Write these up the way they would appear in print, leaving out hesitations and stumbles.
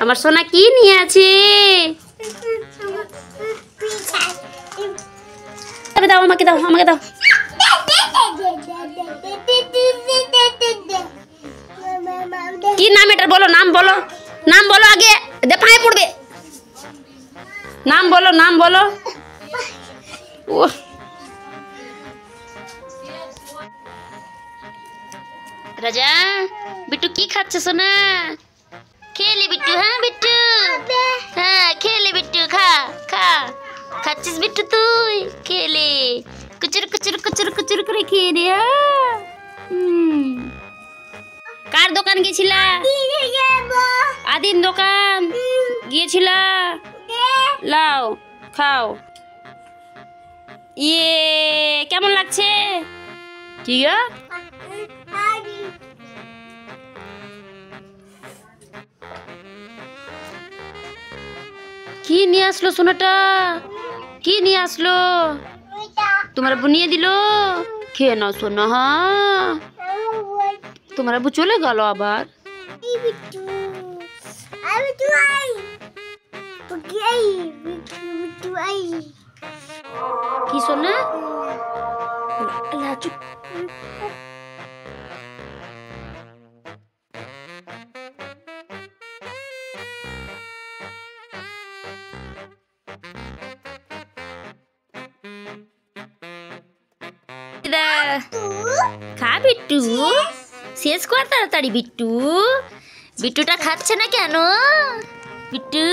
আমার সোনা কি নিয়ে আছে? দাও আমাকে দাও, আমাকে দাও। কি নাম এটা বলো, নাম বলো, নাম বলো আগে, দে পায়ে পড়বে। নাম বলো, নাম বলো। রাজা বিট্টু কি খাচ্ছে সোনা? খেলে বিট্টু, হ্যাঁ বিট্টু, হ্যাঁ খেলে বিট্টু, খা খা। খাচ্ছিস বিট্টু তুই? খেলে কুচুর কুচুর কুচুর কুচুর করে খেয়ে রে। কার দোকান গেছিলা? আদিন দোকান গিয়েছিলা? লাও খাও। ইয়ে কেমন লাগছে? কি গো? কি নিয়ে আসলো সোনাটা? কি নিয়ে আসলো? তোমার বুনিয়ে দিল? খেয়ে নাও সোনা। হ্যাঁ তোমার আব্বু চলে গেল আবার। কি সোনা? খা বিট্টু, শেষ কর তাড়াতাড়ি বিট্টু। বিট্টুটা খাচ্ছে না কেন? বিট্টু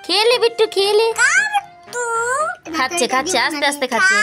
খেলে, বিট্টু খেলে। খাচ্ছে খাচ্ছে, আস্তে আস্তে খাচ্ছে।